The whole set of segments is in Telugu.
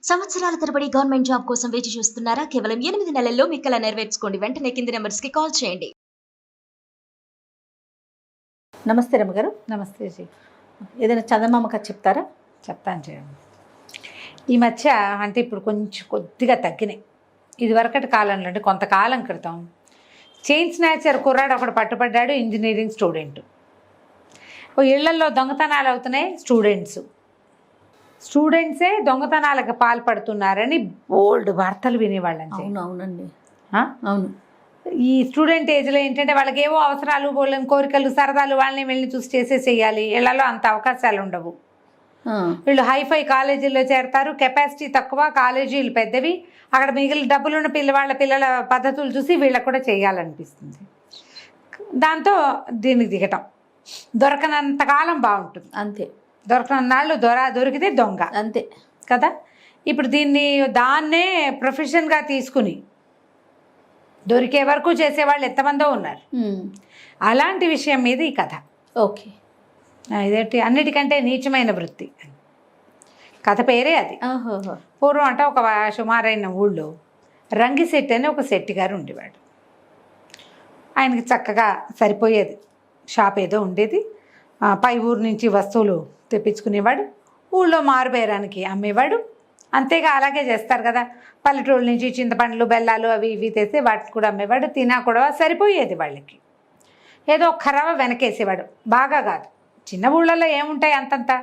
సంవత్సరాల తరబడి గవర్నమెంట్ జాబ్ కోసం వేచి చూస్తున్నారా? కేవలం 8 నెలల్లో మీ కల నెరవేర్చుకోండి. వెంటనే కింది నంబర్స్‌కి కాల్ చేయండి. నమస్తే రమ్మగారు. నమస్తే జీ. ఏదైనా చందమామ కథ చెప్తారా? చెప్తాను చేయండి. ఈ మధ్య అంటే ఇప్పుడు కొద్దిగా తగ్గినాయి. ఇదివరకటి కాలంలో అంటే కొంతకాలం క్రితం చైన్ స్నాచర్ కుర్రాడు ఒకడు పట్టుబడ్డాడు, ఇంజనీరింగ్ స్టూడెంట్. ఓ ఇళ్లల్లో దొంగతనాలు అవుతున్నాయి. స్టూడెంట్సే దొంగతనాలకు పాల్పడుతున్నారని బోల్డ్ వార్తలు వినేవాళ్ళం. అవునండి, ఆ? అవును. ఈ స్టూడెంట్ ఏజ్లో ఏంటంటే వాళ్ళకి ఏవో అవసరాలు, బోళ్ళని కోరికలు, సరదాలు, వాళ్ళని వెళ్ళి చూసి చేసేసేయాలి. ఇళ్లలో అంత అవకాశాలు ఉండవు. వీళ్ళు హైఫై కాలేజీల్లో చేరతారు. కెపాసిటీ తక్కువ, కాలేజీలు పెద్దవి. అక్కడ మిగిలిన డబ్బులున్న పిల్లల పద్ధతులు చూసి వీళ్ళకు కూడా చేయాలనిపిస్తుంది. దాంతో దీనికి దిగటం. దొరకనంతకాలం బాగుంటుంది, అంతే. దొరకనన్నాళ్ళు దొరికితే దొంగ, అంతే కదా. ఇప్పుడు దాన్నే ప్రొఫెషన్గా తీసుకుని దొరికే వరకు చేసేవాళ్ళు ఎంతమందో ఉన్నారు. అలాంటి విషయం మీద ఈ కథ. ఓకే. ఇదేంటి అన్నిటికంటే నీచమైన వృత్తి కథ పేరే అది. పూర్వం అంటే ఒక సుమారైన ఊళ్ళో రంగిశెట్టి అని ఒక శెట్టి గారు ఉండేవాడు. ఆయనకి చక్కగా సరిపోయేది షాప్ ఏదో ఉండేది. పై ఊరు నుంచి వస్తువులు తెప్పించుకునేవాడు. ఊళ్ళో మారుబేరానికి అమ్మేవాడు. అంతేగా అలాగే చేస్తారు కదా, పల్లెటూళ్ళ నుంచి చింతపండ్లు, బెల్లాలు అవి ఇవి తెస్తే వాటిని కూడా అమ్మేవాడు. తినా కూడా సరిపోయేది వాళ్ళకి. ఏదో ఒక రవ్వ వెనకేసేవాడు, బాగా కాదు. చిన్న ఊళ్ళల్లో ఏముంటాయి అంతంతా.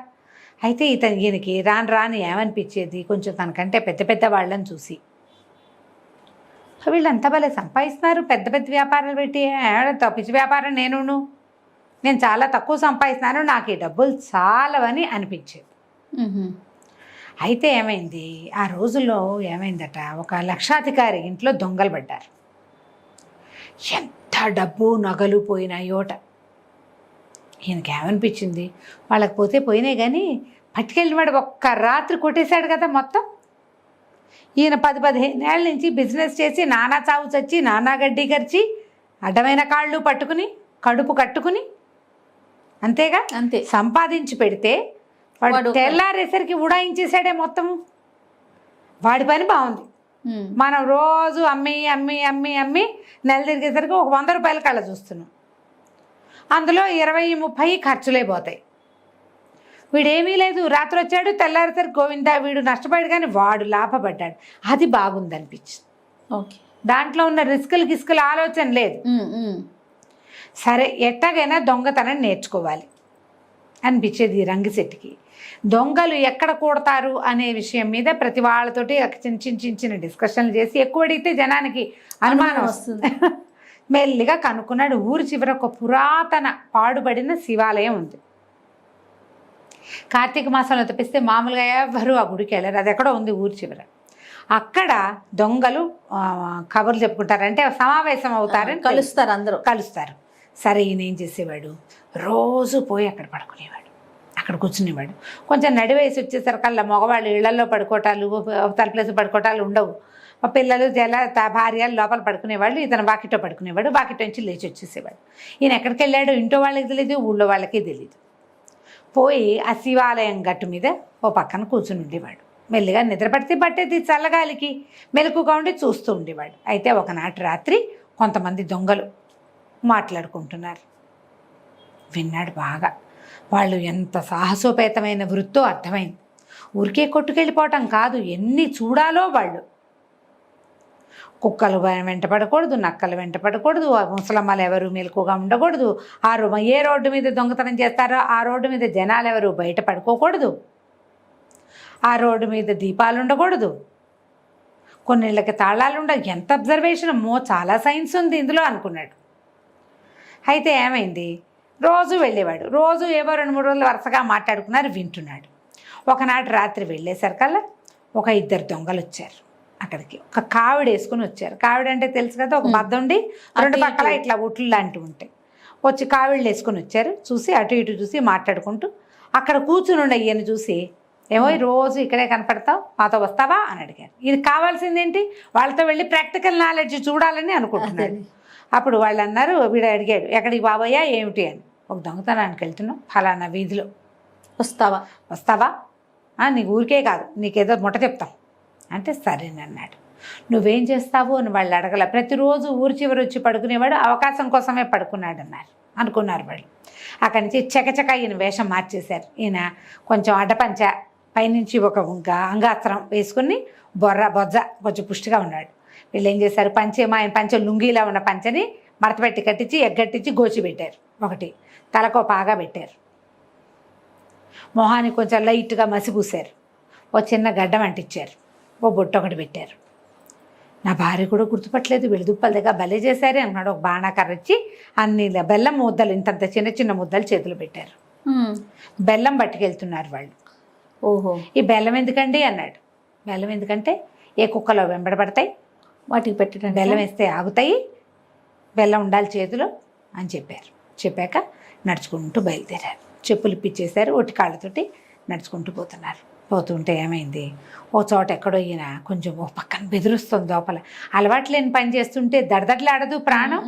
అయితే ఈయనకి రాని ఏమనిపించేది, కొంచెం తనకంటే పెద్ద వాళ్ళని చూసి, వీళ్ళంతా భలే సంపాదిస్తున్నారు, పెద్ద వ్యాపారాలు పెట్టి, పిచ్చి వ్యాపారం నేను చాలా తక్కువ సంపాదిస్తున్నాను, నాకు ఈ డబ్బులు చాలవని అనిపించేది. అయితే ఏమైంది, ఆ రోజుల్లో ఏమైందట, ఒక లక్షాధికారి ఇంట్లో దొంగలు పడ్డారు. ఎంత డబ్బు నగలు పోయినాయోట. ఈయనకి ఏమనిపించింది, వాళ్ళకి పోతే పోయినాయి కానీ పట్టుకెళ్ళిన వాడు ఒక్క రాత్రి కొట్టేశాడు కదా మొత్తం. ఈయన 10-15 ఏళ్ళ నుంచి బిజినెస్ చేసి నానా చావు చచ్చి, నానా గడ్డి గరిచి, అడ్డమైన కాళ్ళు పట్టుకుని, కడుపు కట్టుకుని, అంతేగా, అంతే సంపాదించి పెడితే వాడు తెల్లారేసరికి ఉడాయించేసాడే మొత్తము. వాడి పని బాగుంది. మనం రోజు అమ్మి అమ్మి అమ్మి అమ్మి నెల తిరిగేసరికి ఒక 100 రూపాయల కళ్ళ చూస్తున్నాం. అందులో 20-30 ఖర్చులే పోతాయి. వీడేమీ లేదు, రాత్రి వచ్చాడు, తెల్లారేసరికి గోవిందా వీడు నష్టపోయాడు కానీ వాడు లాభపడ్డాడు. అది బాగుంది అనిపించింది. ఓకే. దాంట్లో ఉన్న రిస్కులు ఆలోచన లేదు. సరే ఎట్టగైనా దొంగతనం నేర్చుకోవాలి అనిపించేది ఈ రంగిశెట్టికి. దొంగలు ఎక్కడ కూడతారు అనే విషయం మీద ప్రతి వాళ్ళతోటి చిన్న డిస్కషన్లు చేసి, ఎక్కువ అడిగితే జనానికి అనుమానం వస్తుంది. మెల్లిగా కనుక్కున్నాడు. ఊరి చివర ఒక పురాతన పాడుబడిన శివాలయం ఉంది. కార్తీక మాసంలో తప్పిస్తే మామూలుగా ఎవరు ఆ గుడికి వెళ్ళారు. అది ఎక్కడో ఉంది ఊరి చివర. అక్కడ దొంగలు కబుర్లు చెప్పుకుంటారు, అంటే సమావేశం అవుతారని కలుస్తారు, అందరూ కలుస్తారు. సరే ఈయన ఏం చేసేవాడు, రోజు పోయి అక్కడ పడుకునేవాడు, అక్కడ కూర్చునేవాడు. కొంచెం నడివేసి వచ్చేసరికల్లా మగవాళ్ళు ఇళ్లలో పడుకోవటాలు, తలుపులేసి పడుకోవటాలు ఉండవు. పిల్లలు భార్యలు లోపల పడుకునేవాళ్ళు, ఇతను వాకిట్లో పడుకునేవాడు. వాకిట్లో నుంచి లేచి వచ్చేసేవాడు. ఈయన ఎక్కడికి వెళ్ళాడు ఇంట్లో వాళ్ళకి తెలియదు, ఊళ్ళో వాళ్ళకి తెలియదు. పోయి ఆ శివాలయం గట్టు మీద ఓ పక్కన కూర్చుని ఉండేవాడు. మెల్లిగా నిద్ర పట్టేది చల్లగాలికి మెలకుగా ఉండి చూస్తూ ఉండేవాడు. అయితే ఒకనాటి రాత్రి కొంతమంది దొంగలు మాట్లాడుకుంటున్నారు. విన్నాడు బాగా. వాళ్ళు ఎంత సాహసోపేతమైన వృత్తో అర్థమైంది. ఊరికే కొట్టుకెళ్ళిపోవటం కాదు, ఎన్ని చూడాలో వాళ్ళు. కుక్కలు వెంట పడకూడదు, నక్కలు వెంట పడకూడదు, ముసలమ్మలు ఎవరు మెలకుగా ఉండకూడదు, ఏ రోడ్డు మీద దొంగతనం చేస్తారో ఆ రోడ్డు మీద జనాలు ఎవరు బయట పడుకోకూడదు, ఆ రోడ్డు మీద దీపాలు ఉండకూడదు, కొన్నిళ్ళకి తాళాలు ఉండవు. ఎంత అబ్జర్వేషన్, చాలా సైన్స్ ఉంది ఇందులో అనుకున్నాడు. అయితే ఏమైంది, రోజు వెళ్ళేవాడు. రోజు ఏవో 2-3 రోజులు వరుసగా మాట్లాడుకున్నారు, వింటున్నాడు. ఒకనాటి రాత్రి వెళ్ళేసరికల్లా ఒక 2 దొంగలు వచ్చారు అక్కడికి. ఒక కావిడ వేసుకుని వచ్చారు. కావిడ అంటే తెలుసు కదా, ఒక బద్ద ఉండి 2 పక్కల ఇట్లా ఉట్లు లాంటివి ఉంటాయి. వచ్చి కావిళ్ళు వేసుకుని వచ్చారు. చూసి అటు ఇటు చూసి మాట్లాడుకుంటూ అక్కడ కూర్చుని ఉండే ఈయన చూసి, ఏమో రోజు ఇక్కడే కనపడతావు, మాతో వస్తావా అని అడిగారు. ఇది కావాల్సిందేంటి, వాళ్ళతో వెళ్ళి ప్రాక్టికల్ నాలెడ్జ్ చూడాలని అనుకుంటున్నాడు. అప్పుడు వాళ్ళు అన్నారు, వీడు అడిగాడు, ఎక్కడికి బాబయ్యా ఏమిటి అని. ఒక దొంగతనానికి వెళ్తున్నాం, ఫలానా వీధిలో, వస్తావా నీకు ఊరికే కాదు, నీకేదో ముట్ట చెప్తాం అంటే సరేనన్నాడు. నువ్వేం చేస్తావు అని వాళ్ళు అడగల. ప్రతిరోజు ఊరి చివరి వచ్చి పడుకునేవాడు, అవకాశం కోసమే పడుకున్నాడు అనుకున్నారు వాళ్ళు. అక్కడి నుంచి చకచక ఈయన వేషం మార్చేశారు. ఈయన కొంచెం అడ్డపంచ, పైనుంచి ఒక అంగాస్త్రం వేసుకుని బొజ్జ కొంచెం పుష్టిగా ఉన్నాడు. వీళ్ళు ఏం చేశారు, ఆయన పంచె లుంగీలా ఉన్న పంచెని మడతపెట్టి కట్టించి ఎగ్గట్టించి గోచి పెట్టారు. ఒకటి తలకో పాగా పెట్టారు. మొహానికి కొంచెం లైట్గా మసి పూసారు. ఓ చిన్న గడ్డం అంటించారు. ఓ బొట్టు ఒకటి పెట్టారు. నా భార్య కూడా గుర్తుపట్టలేదు, వెలుదుప్పల దగ్గర భలే చేశారే అన్నాడు. ఒక బాణాకర్ర ఇచ్చి అన్ని బెల్లం ముద్దలు, ఇంతంత చిన్న చిన్న ముద్దలు చేతులు పెట్టారు. బెల్లం పట్టుకెళ్తున్నారు వాళ్ళు. ఓహో, ఈ బెల్లం ఎందుకండి అన్నాడు. బెల్లం ఎందుకంటే ఏ కుక్కలో వెంబడబడతాయి, వాటికి పెట్టడం, బెల్లం వేస్తే ఆగుతాయి, బెల్లం ఉండాలి చేతిలో అని చెప్పారు. చెప్పాక నడుచుకుంటూ బయలుదేరారు. చెప్పులు ఇప్పించేశారు. ఒట్టి కాళ్ళతోటి నడుచుకుంటూ పోతుంటే ఏమైంది, ఓ చోట ఎక్కడో ఈయన కొంచెం ఓ పక్కన బెదిరిస్తుంది లోపల. అలవాటు లేని పని చేస్తుంటే దడదడలాడదు ప్రాణం.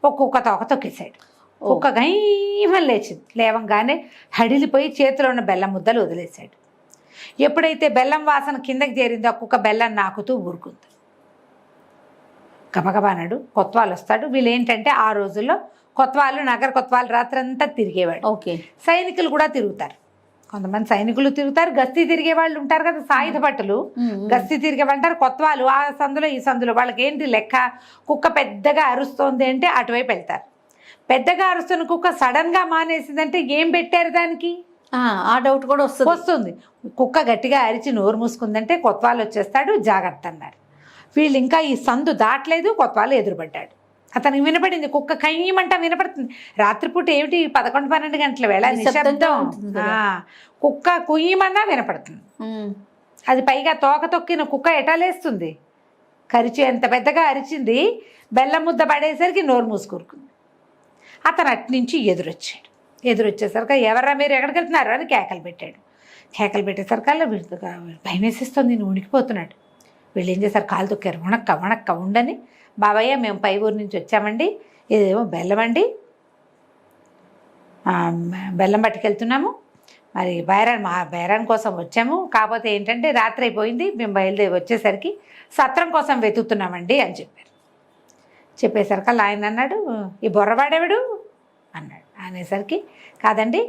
ఒక్కొక్క తోక తొక్కేశాడు. ఒక్క గైమని లేచింది. లేవంగానే హడిలిపోయి చేతిలో ఉన్న బెల్లం ముద్దలు వదిలేశాడు. ఎప్పుడైతే బెల్లం వాసన కిందకి చేరిందో ఒక్కొక్క బెల్లం నాకుతూ ఊరుకుంది. గబగబానాడు కొత్వాలు వస్తాడు. వీళ్ళు ఏంటంటే ఆ రోజుల్లో కొత్వాలు, నగర కొత్వాలు రాత్రంతా తిరిగేవాడు. ఓకే, సైనికులు కూడా తిరుగుతారు. కొంతమంది సైనికులు తిరుగుతారు, గస్తీ తిరిగే వాళ్ళు ఉంటారు కదా, సాయుధ భటులు గస్తీ తిరిగే అంటారు. కొత్వాలు ఆ సందులో ఈ సందులో వాళ్ళకి ఏంటి లెక్క, కుక్క పెద్దగా అరుస్తోంది అంటే అటువైపు వెళ్తారు. పెద్దగా అరుస్తున్న కుక్క సడన్గా మానేసిందంటే ఏం పెట్టారు దానికి, ఆ డౌట్ కూడా వస్తుంది. కుక్క గట్టిగా అరిచి నోరు మూసుకుందంటే కొత్వాలు వచ్చేస్తాడు, జాగ్రత్త అన్నారు. వీళ్ళు ఇంకా ఈ సందు దాటలేదు, కొత్వాలు ఎదురుపడ్డాడు. అతనికి వినపడింది, కుక్క కయ్యమంట వినపడుతుంది. రాత్రిపూట ఏమిటి 11-12 గంటల వేళ నిశ్శబ్దం. కుక్క కుయ్యమన్నా వినపడుతుంది. అది పైగా తోక తొక్కిన కుక్క ఎటాలేస్తుంది, కరిచి ఎంత పెద్దగా అరిచింది. బెల్లం ముద్ద పడేసరికి నోరు మూసుకూరుకుంది. అతను అట్నుంచి ఎదురొచ్చేసరికి ఎవరా మీరు ఎక్కడికి వెళ్తున్నారు అని కేకలు పెట్టాడు. కేకలు పెట్టేసరికల్లా భయం వేసేస్తుంది, నేను ఉనికిపోతున్నాడు. వీళ్ళు ఏం చేశారు, కాలు తొక్కారు. వణక్క ఉండని, బాబయ్య మేము పై ఊరు నుంచి వచ్చామండి, ఇదేమో బెల్లం అండి, బెల్లం పట్టుకెళ్తున్నాము, మరి మా బేరాన్ కోసం వచ్చాము, కాకపోతే ఏంటంటే రాత్రి అయిపోయింది, మేము బయలుదేరి వచ్చేసరికి సత్రం కోసం వెతుకుతున్నామండి అని చెప్పారు. చెప్పేసరికల్లా ఆయన అన్నాడు, ఈ బొర్రవాడేవాడు అన్నాడు. అనేసరికి కాదండి,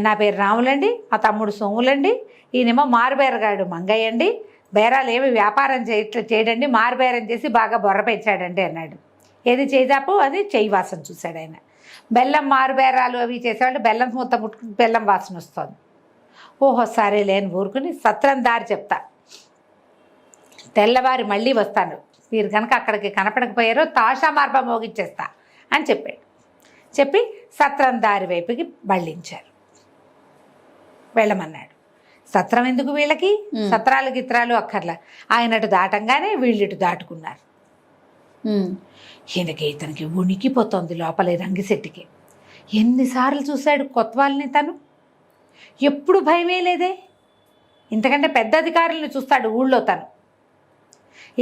నా పేరు రాములండి, మా తమ్ముడు సోములండి, ఈయనేమో మారుబేరగాడు మంగయ్య అండి, బేరాలు ఏమి వ్యాపారం చేయడండి, మారుబేరం చేసి బాగా బొర్ర పెంచాడండి అన్నాడు. ఏది చేజాపు అది చెయ్యి వాసన చూశాడు ఆయన. బెల్లం మారుబేరాలు అవి చేసేవాళ్ళు బెల్లం మూత ముట్టుకుని బెల్లం వాసన వస్తుంది. ఓహో సరే లేని ఊరుకుని సత్రం దారి చెప్తా, తెల్లవారి మళ్ళీ వస్తాను, మీరు కనుక అక్కడికి కనపడకపోయారో తాషా మార్గం మోగించేస్తా అని చెప్పాడు. చెప్పి సత్రం దారి వైపుకి బళ్ళించారు. వెళ్ళమన్నాడు. సత్రం ఎందుకు వీళ్ళకి, సత్రాలు గిత్రాలు అక్కర్లా. ఆయన అటు దాటంగానే వీళ్ళు ఇటు దాటుకున్నారు. ఇతనికి ఉనికిపోతుంది లోపల రంగిశెట్టికి. ఎన్నిసార్లు చూశాడు కొత్వాల్ని తను, ఎప్పుడు భయమే లేదే. ఇంతకంటే పెద్ద అధికారులను చూస్తాడు ఊళ్ళో తను.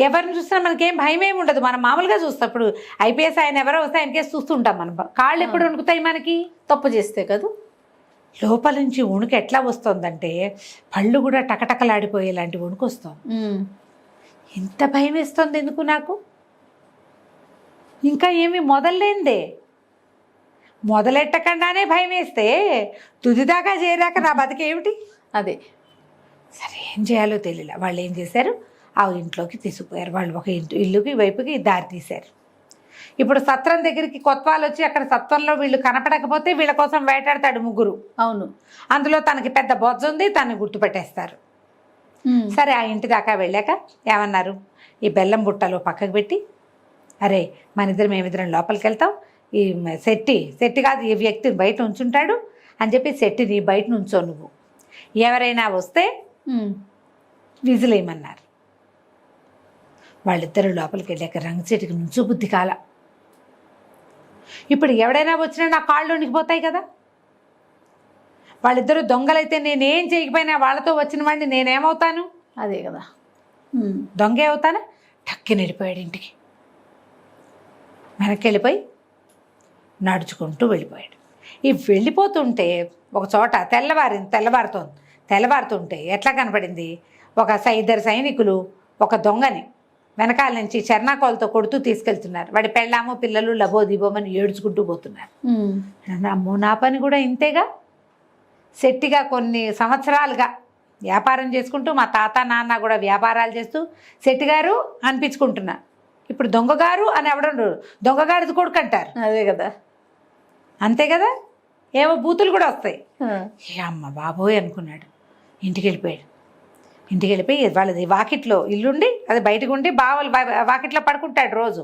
ఎవరిని చూసినా మనకేం భయమేమి ఉండదు. మనం మామూలుగా చూస్తాం. ఇప్పుడు ఐపీఎస్ ఆయన ఎవరో వస్తే ఆయనకేసి చూస్తుంటాం. మనం కాళ్ళు ఎప్పుడు వణుకుతాయి మనకి, తప్పు చేస్తే కదా. లోపల నుంచి వణుకు ఎట్లా వస్తుందంటే పళ్ళు కూడా టకటకలాడిపోయేలాంటి వణుకు వస్తుంది. ఇంత భయం వేస్తుంది ఎందుకు నాకు, ఇంకా ఏమి మొదలైందే, మొదలెట్టకుండానే భయం వేస్తే తుదిదాకా చేరాక నా బతికేమిటి. అదే సరే ఏం చేయాలో తెలియలే. వాళ్ళు ఏం చేశారు, ఆ ఇంట్లోకి తీసుకుపోయారు. వాళ్ళు ఒక ఇల్లుకి వైపుకి దారి తీశారు. ఇప్పుడు సత్రం దగ్గరికి కొత్వాలు వచ్చి అక్కడ సత్రంలో వీళ్ళు కనపడకపోతే వీళ్ళ కోసం వేటాడతాడు ముగ్గురు. అవును, అందులో తనకి పెద్ద బొజ్జ ఉంది, తను గుర్తుపెట్టేస్తారు. సరే ఆ ఇంటి దాకా వెళ్ళాక ఏమన్నారు, ఈ బెల్లం బుట్టలో పక్కకు పెట్టి, అరే మేమిద్దరం లోపలికి వెళ్తాం, ఈ శెట్టి కాదు ఈ వ్యక్తి బయట ఉంచుంటాడు అని చెప్పి శెట్టిని బయట నుంచో, నువ్వు ఎవరైనా వస్తే విజిలేయమన్నారు. వాళ్ళిద్దరూ లోపలికి వెళ్ళాక రంగశెట్టికి నుంచో బుద్ధి కాల. ఇప్పుడు ఎవడైనా వచ్చినా నా కాళ్ళు వణికిపోతాయి కదా. వాళ్ళిద్దరూ దొంగలైతే నేనేం చేయకపోయినా వాళ్ళతో వచ్చిన వాడిని నేనేమవుతాను, అదే కదా, దొంగే అవుతానా. టక్కి వెళ్ళిపోయాడు ఇంటికి. వెనక్కి వెళ్ళిపోయి నడుచుకుంటూ వెళ్ళిపోయాడు. ఈ వెళ్ళిపోతుంటే ఒక చోట తెల్లవారుతుంటే ఎట్లా కనపడింది, ఒక 2 సైనికులు ఒక దొంగని వెనకాల నుంచి చెర్నాకోలతో కొడుతూ తీసుకెళ్తున్నారు. వాడి పెళ్ళామో పిల్లలు లబో దిబోమని ఏడ్చుకుంటూ పోతున్నారు. అమ్మో నా పని కూడా ఇంతేగా. శెట్టిగా కొన్ని సంవత్సరాలుగా వ్యాపారం చేసుకుంటూ మా తాత నాన్న కూడా వ్యాపారాలు చేస్తూ శెట్టిగారు అనిపించుకుంటున్నా. ఇప్పుడు దొంగగారు అని ఎవడరు, దొంగగారిది కొడుకు అంటారు. అదే కదా, అంతే కదా, ఏమో బూతులు కూడా వస్తాయి. ఏ అమ్మ బాబోయ్ అనుకున్నాడు. ఇంటికి వెళ్ళిపోయి వాళ్ళది వాకిట్లో ఇల్లుండి అది బయటకు ఉండి బావలు వాకిట్లో పడుకుంటాడు. రోజు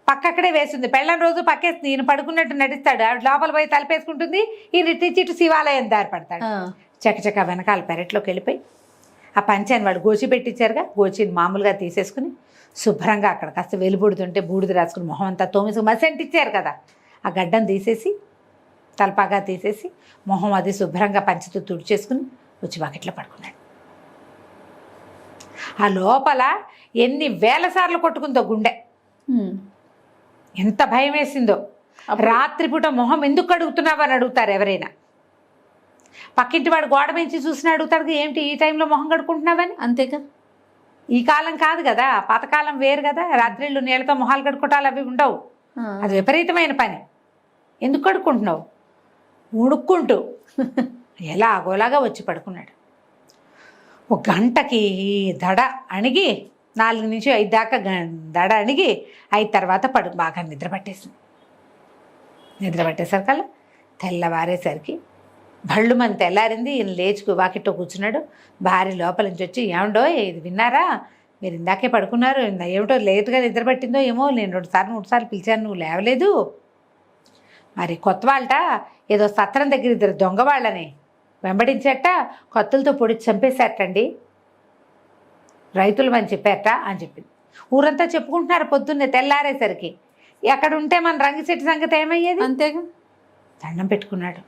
పక్క అక్కడే వేసింది. పెళ్ళని రోజు పక్కేస్తుంది. ఈయన పడుకున్నట్టు నటిస్తాడు. ఆవిడ లోపల పోయి తలపేసుకుంటుంది. ఈయన ఇటు శివాలయం దారి పడతాడు. చకచక వెనకాల పెరట్లోకి వెళ్ళిపోయి ఆ పంచాన్ని వాడు గోచి పెట్టించారుగా, గోచిని మామూలుగా తీసేసుకుని శుభ్రంగా అక్కడ కాస్త వెలుబుడుతుంటే బూడిద రాసుకుని మొహం అంతా తోమిసి మసెంట్ ఇచ్చారు కదా, ఆ గడ్డం తీసేసి తలపాగా తీసేసి మొహం అది శుభ్రంగా పంచితో తుడిచేసుకుని వచ్చి వాకిట్లో పడుకున్నాడు. ఆ లోపల ఎన్ని వేల సార్లు కొట్టుకుందో గుండె, ఎంత భయం వేసిందో. రాత్రిపూట మొహం ఎందుకు కడుగుతున్నావు అని అడుగుతారు ఎవరైనా. పక్కింటి వాడు గోడ మించి చూసినా అడుగుతాడు, ఏమిటి ఈ టైంలో మొహం కడుక్కుంటున్నావని. అంతేగా, ఈ కాలం కాదు కదా, పాతకాలం వేరు కదా. రాత్రిళ్ళు నీళ్ళతో మొహాలు కడుక్కోటాలు అవి ఉండవు. అది విపరీతమైన పని. ఎందుకు కడుక్కుంటున్నావు? ఉడుక్కుంటూ ఎలా అగోలాగా వచ్చి పడుకున్నాడు. ఒక గంటకి దడ అణిగి 4 నుంచి 5 దాకా దడ అణిగి 5 తర్వాత బాగా నిద్ర పట్టేసింది. నిద్ర పట్టేసరికల్లా తెల్లవారేసరికి భళ్ళు మన తెల్లారింది. ఈయన లేచి వాకిట్లో కూర్చున్నాడు. భార్య లోపల నుంచి వచ్చి, ఏమండో ఇది విన్నారా, మీరు ఇందాకే పడుకున్నారు, ఏమిటో లేటుగా నిద్ర పట్టిందో ఏమో, నేను 2 సార్లు పిలిచాను, నువ్వు లేవలేదు. మరి కొత్త వాళ్ళట ఏదో సత్రం దగ్గర 2 దొంగ వాళ్ళని వెంబడించట, కత్తులతో పొడిచి చంపేశారటండి, రైతులు అని చెప్పారట అని చెప్పింది. ఊరంతా చెప్పుకుంటున్నారు పొద్దున్నే తెల్లారేసరికి. ఎక్కడ ఉంటే మన రంగిశెట్టి సంగతి ఏమయ్యేది. అంతేగా. దండం పెట్టుకున్నాడు.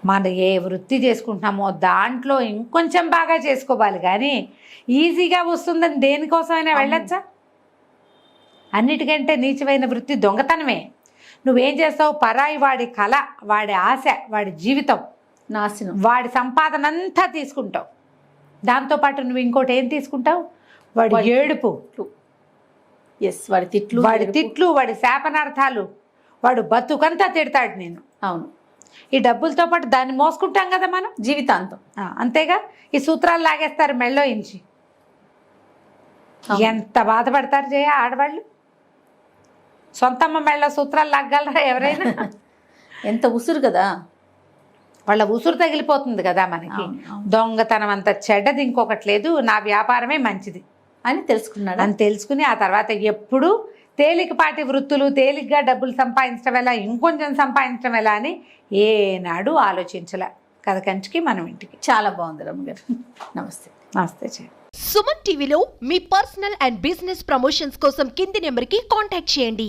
మనం ఏ వృత్తి చేసుకుంటున్నామో దాంట్లో ఇంకొంచెం బాగా చేసుకోవాలి, కానీ ఈజీగా వస్తుందని దేనికోసమైనా వెళ్ళొచ్చా? అన్నిటికంటే నీచమైన వృత్తి దొంగతనమే. నువ్వేం చేస్తావు? పరాయి వాడి కళ, వాడి ఆశ, వాడి జీవితం నాశనం, వాడి సంపాదన అంతా తీసుకుంటావు. దాంతోపాటు నువ్వు ఇంకోటి ఏం తీసుకుంటావు? వాడి ఏడుపు, వాడి తిట్లు, వాడి శాపనార్థాలు, వాడు బతుకంతా తిడతాడు నేను. అవును, ఈ డబ్బులతో పాటు దాన్ని మోసుకుంటాం కదా మనం జీవితాంతం. అంతేగా. ఈ సూత్రాలు లాగేస్తారు మెళ్ళో ఇంచి. ఎంత బాధపడతారు జయ ఆడవాళ్ళు. సొంతమ్మ మెళ్ళ సూత్రాలు లాగలరా ఎవరైనా? ఎంత ఉసురు కదా, వాళ్ళ ఉసురు తగిలిపోతుంది కదా మనకి. దొంగతనం అంత చెడ్డది ఇంకొకటి లేదు, నా వ్యాపారమే మంచిది అని తెలుసుకున్నాడు. అని తెలుసుకుని ఆ తర్వాత ఎప్పుడు తేలికపాటి వృత్తులు, తేలిగ్గా డబ్బులు సంపాదించడం ఎలా, ఇంకొంచెం సంపాదించడం ఎలా అని ఏనాడు ఆలోచించలే. కథ కంచికి మనం ఇంటికి. చాలా బాగుంది రమ్మగారు. నమస్తే. నమస్తే జయ. సుమన్ టీవీలో మీ పర్సనల్ అండ్ బిజినెస్ ప్రమోషన్స్ కోసం కింది నెంబర్కి కాంటాక్ట్ చేయండి.